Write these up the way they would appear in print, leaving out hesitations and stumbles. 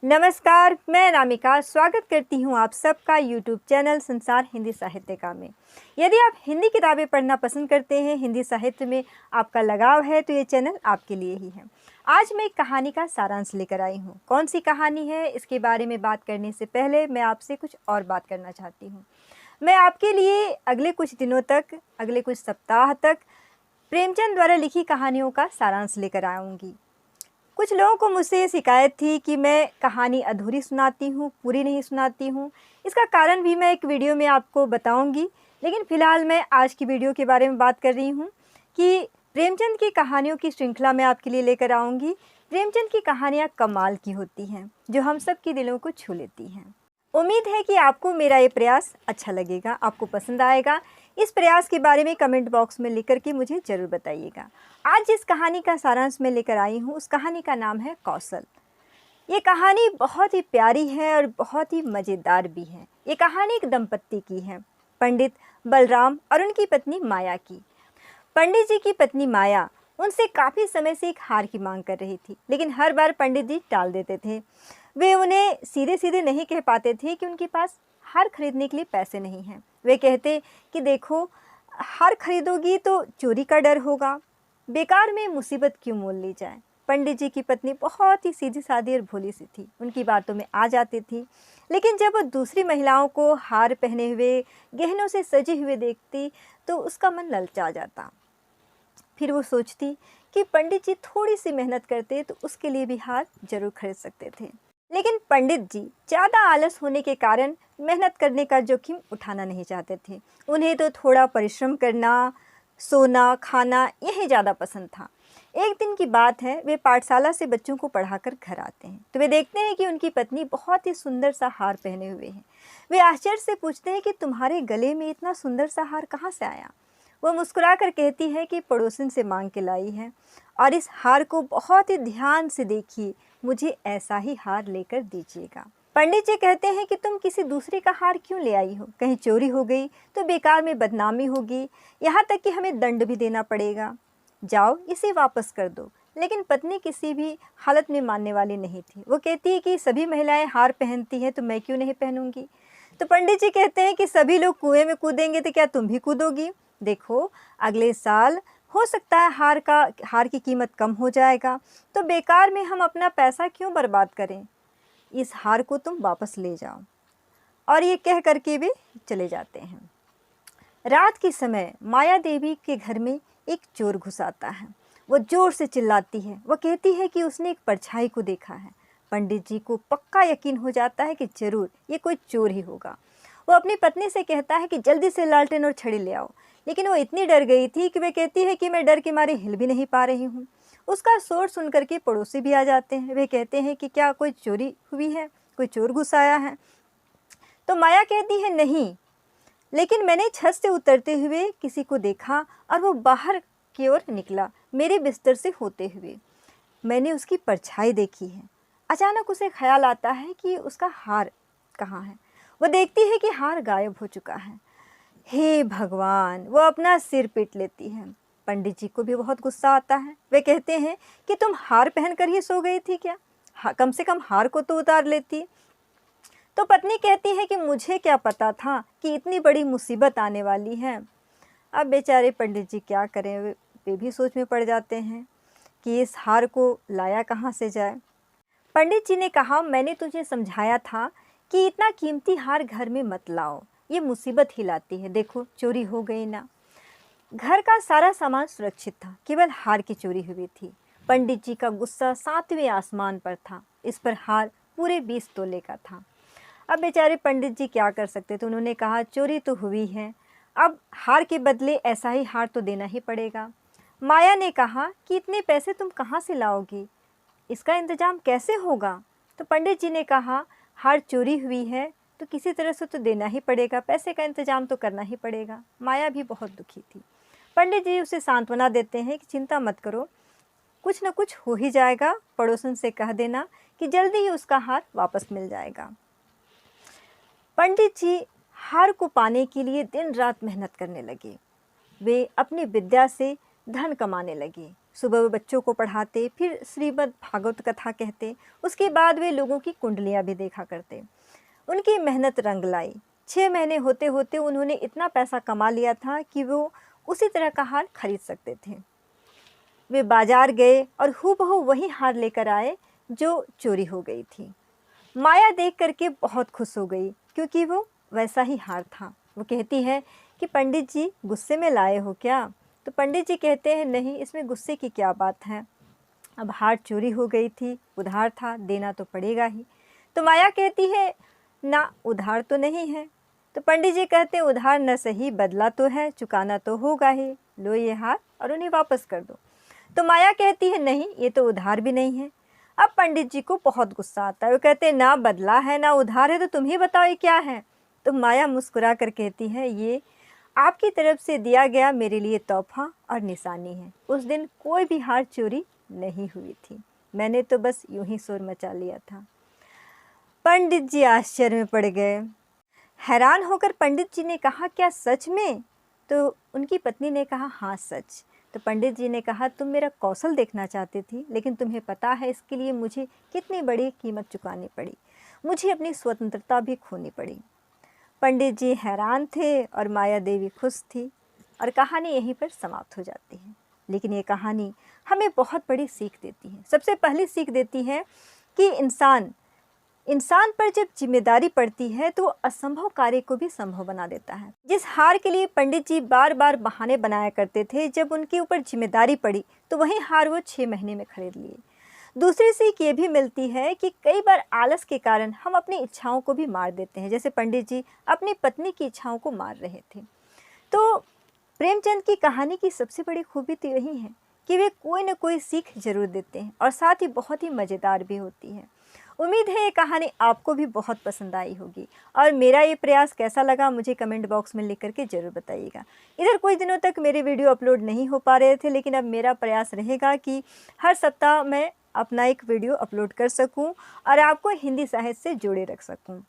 नमस्कार, मैं अनामिका स्वागत करती हूँ आप सबका YouTube चैनल संसार हिंदी साहित्यिका में। यदि आप हिंदी किताबें पढ़ना पसंद करते हैं, हिंदी साहित्य में आपका लगाव है, तो ये चैनल आपके लिए ही है। आज मैं एक कहानी का सारांश लेकर आई हूँ। कौन सी कहानी है, इसके बारे में बात करने से पहले मैं आपसे कुछ और बात करना चाहती हूँ। मैं आपके लिए अगले कुछ दिनों तक, अगले कुछ सप्ताह तक प्रेमचंद द्वारा लिखी कहानियों का सारांश लेकर आऊँगी। कुछ लोगों को मुझसे ये शिकायत थी कि मैं कहानी अधूरी सुनाती हूँ, पूरी नहीं सुनाती हूँ। इसका कारण भी मैं एक वीडियो में आपको बताऊंगी, लेकिन फ़िलहाल मैं आज की वीडियो के बारे में बात कर रही हूँ कि प्रेमचंद की कहानियों की श्रृंखला मैं आपके लिए लेकर आऊँगी। प्रेमचंद की कहानियाँ कमाल की होती हैं, जो हम सब के दिलों को छू लेती हैं। उम्मीद है कि आपको मेरा ये प्रयास अच्छा लगेगा, आपको पसंद आएगा। इस प्रयास के बारे में कमेंट बॉक्स में लिख कर के मुझे ज़रूर बताइएगा। आज जिस कहानी का सारांश मैं लेकर आई हूँ, उस कहानी का नाम है कौशल। ये कहानी बहुत ही प्यारी है और बहुत ही मज़ेदार भी है। ये कहानी एक दंपत्ति की है, पंडित बलराम और उनकी पत्नी माया की। पंडित जी की पत्नी माया उनसे काफ़ी समय से एक हार की मांग कर रही थी, लेकिन हर बार पंडित जी टाल देते थे। वे उन्हें सीधे सीधे नहीं कह पाते थे कि उनके पास हार खरीदने के लिए पैसे नहीं हैं। वे कहते कि देखो, हार खरीदोगी तो चोरी का डर होगा, बेकार में मुसीबत क्यों मोल ली जाए। पंडित जी की पत्नी बहुत ही सीधी सादी और भोली सी थी, उनकी बातों में आ जाती थी। लेकिन जब वो दूसरी महिलाओं को हार पहने हुए, गहनों से सजे हुए देखती तो उसका मन ललचा जाता। फिर वो सोचती कि पंडित जी थोड़ी सी मेहनत करते तो उसके लिए भी हार जरूर खरीद सकते थे। लेकिन पंडित जी ज़्यादा आलस होने के कारण मेहनत करने का जोखिम उठाना नहीं चाहते थे। उन्हें तो थोड़ा परिश्रम करना, सोना, खाना यही ज़्यादा पसंद था। एक दिन की बात है, वे पाठशाला से बच्चों को पढ़ाकर घर आते हैं तो वे देखते हैं कि उनकी पत्नी बहुत ही सुंदर सा हार पहने हुए हैं। वे आश्चर्य से पूछते हैं कि तुम्हारे गले में इतना सुंदर सा हार कहाँ से आया। वो मुस्कुरा कर कहती है कि पड़ोसन से मांग के लाई है, और इस हार को बहुत ही ध्यान से देखिए, मुझे ऐसा ही हार लेकर दीजिएगा। पंडित जी कहते हैं कि तुम किसी दूसरे का हार क्यों ले आई हो, कहीं चोरी हो गई तो बेकार में बदनामी होगी, यहाँ तक कि हमें दंड भी देना पड़ेगा। जाओ इसे वापस कर दो। लेकिन पत्नी किसी भी हालत में मानने वाली नहीं थी। वो कहती है कि सभी महिलाएं हार पहनती हैं तो मैं क्यों नहीं पहनूंगी। तो पंडित जी कहते हैं कि सभी लोग कुएं में कूदेंगे तो क्या तुम भी कूदोगी। देखो, अगले साल हो सकता है हार की कीमत कम हो जाएगा, तो बेकार में हम अपना पैसा क्यों बर्बाद करें। इस हार को तुम वापस ले जाओ। और ये कह करके वे चले जाते हैं। रात के समय माया देवी के घर में एक चोर घुस आता है। वो जोर से चिल्लाती है। वो कहती है कि उसने एक परछाई को देखा है। पंडित जी को पक्का यकीन हो जाता है कि जरूर ये कोई चोर ही होगा। वो अपनी पत्नी से कहता है कि जल्दी से लालटेन और छड़ी ले आओ, लेकिन वो इतनी डर गई थी कि वे कहती है कि मैं डर के मारे हिल भी नहीं पा रही हूँ। उसका शोर सुनकर के पड़ोसी भी आ जाते हैं। वे कहते हैं कि क्या कोई चोरी हुई है, कोई चोर घुस आया है। तो माया कहती है नहीं, लेकिन मैंने छत से उतरते हुए किसी को देखा और वो बाहर की ओर निकला मेरे बिस्तर से होते हुए। मैंने उसकी परछाई देखी है। अचानक उसे ख्याल आता है कि उसका हार कहाँ है। वो देखती है कि हार गायब हो चुका है। हे भगवान, वो अपना सिर पीट लेती है। पंडित जी को भी बहुत गुस्सा आता है। वे कहते हैं कि तुम हार पहनकर ही सो गई थी क्या, कम से कम हार को तो उतार लेती। तो पत्नी कहती है कि मुझे क्या पता था कि इतनी बड़ी मुसीबत आने वाली है। अब बेचारे पंडित जी क्या करें, वे भी सोच में पड़ जाते हैं कि इस हार को लाया कहाँ से जाए। पंडित जी ने कहा, मैंने तुझे समझाया था कि इतना कीमती हार घर में मत लाओ, ये मुसीबत ही लाती है। देखो, चोरी हो गई ना। घर का सारा सामान सुरक्षित था, केवल हार की चोरी हुई थी। पंडित जी का गुस्सा 7वें आसमान पर था। इस पर हार पूरे 20 तोले का था। अब बेचारे पंडित जी क्या कर सकते थे। उन्होंने कहा, चोरी तो हुई है, अब हार के बदले ऐसा ही हार तो देना ही पड़ेगा। माया ने कहा कि इतने पैसे तुम कहाँ से लाओगी, इसका इंतजाम कैसे होगा। तो पंडित जी ने कहा, हार चोरी हुई है तो किसी तरह से तो देना ही पड़ेगा, पैसे का इंतजाम तो करना ही पड़ेगा। माया भी बहुत दुखी थी। पंडित जी उसे सांत्वना देते हैं कि चिंता मत करो, कुछ न कुछ हो ही जाएगा। पड़ोसन से कह देना कि जल्दी ही उसका हार वापस मिल जाएगा। पंडित जी हार को पाने के लिए दिन रात मेहनत करने लगे। वे अपनी विद्या से धन कमाने लगे। सुबह वो बच्चों को पढ़ाते, फिर श्रीमद् भागवत कथा कहते, उसके बाद वे लोगों की कुंडलियाँ भी देखा करते। उनकी मेहनत रंग लाई। 6 महीने होते होते उन्होंने इतना पैसा कमा लिया था कि वो उसी तरह का हार खरीद सकते थे। वे बाजार गए और हूबहू वही हार लेकर आए जो चोरी हो गई थी। माया देख करके बहुत खुश हो गई, क्योंकि वो वैसा ही हार था। वो कहती है कि पंडित जी गुस्से में लाए हो क्या? तो पंडित जी कहते हैं, नहीं, इसमें गुस्से की क्या बात है, अब हार चोरी हो गई थी, उधार था, देना तो पड़ेगा ही। तो माया कहती है, ना उधार तो नहीं है। तो पंडित जी कहते हैं, उधार न सही, बदला तो है, चुकाना तो होगा ही, लो ये हार और उन्हें वापस कर दो। तो माया कहती है, नहीं, ये तो उधार भी नहीं है। अब पंडित जी को बहुत गुस्सा आता है। वो कहते हैं, ना बदला है ना उधार है, तो तुम ही बताओ ये क्या है? तो माया मुस्कुरा कर कहती है, ये आपकी तरफ से दिया गया मेरे लिए तोहफा और निशानी है। उस दिन कोई भी हार चोरी नहीं हुई थी, मैंने तो बस यूं ही शोर मचा लिया था। पंडित जी आश्चर्य में पड़ गए। हैरान होकर पंडित जी ने कहा, क्या सच में? तो उनकी पत्नी ने कहा, हाँ सच। तो पंडित जी ने कहा, तुम मेरा कौशल देखना चाहती थी, लेकिन तुम्हें पता है इसके लिए मुझे कितनी बड़ी कीमत चुकानी पड़ी, मुझे अपनी स्वतंत्रता भी खोनी पड़ी। पंडित जी हैरान थे और माया देवी खुश थी, और कहानी यहीं पर समाप्त हो जाती है। लेकिन ये कहानी हमें बहुत बड़ी सीख देती है। सबसे पहली सीख देती है कि इंसान पर जब जिम्मेदारी पड़ती है तो वो असंभव कार्य को भी संभव बना देता है। जिस हार के लिए पंडित जी बार बार बहाने बनाया करते थे, जब उनके ऊपर जिम्मेदारी पड़ी तो वही हार वो 6 महीने में खरीद लिए। दूसरी सीख ये भी मिलती है कि कई बार आलस के कारण हम अपनी इच्छाओं को भी मार देते हैं, जैसे पंडित जी अपनी पत्नी की इच्छाओं को मार रहे थे। तो प्रेमचंद की कहानी की सबसे बड़ी खूबी तो यही है कि वे कोई न कोई सीख जरूर देते हैं, और साथ ही बहुत ही मज़ेदार भी होती है। उम्मीद है ये कहानी आपको भी बहुत पसंद आई होगी, और मेरा ये प्रयास कैसा लगा मुझे कमेंट बॉक्स में लिख करके ज़रूर बताइएगा। इधर कुछ दिनों तक मेरे वीडियो अपलोड नहीं हो पा रहे थे, लेकिन अब मेरा प्रयास रहेगा कि हर सप्ताह मैं अपना एक वीडियो अपलोड कर सकूं और आपको हिंदी साहित्य से जोड़े रख सकूं।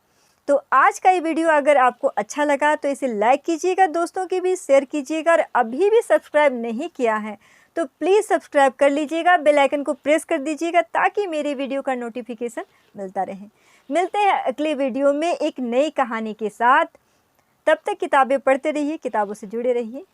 तो आज का ये वीडियो अगर आपको अच्छा लगा तो इसे लाइक कीजिएगा, दोस्तों के भी शेयर कीजिएगा, और अभी भी सब्सक्राइब नहीं किया है तो प्लीज़ सब्सक्राइब कर लीजिएगा, बेल आइकन को प्रेस कर दीजिएगा ताकि मेरे वीडियो का नोटिफिकेशन मिलता रहे। मिलते हैं अगले वीडियो में एक नई कहानी के साथ। तब तक किताबें पढ़ते रहिए, किताबों से जुड़े रहिए।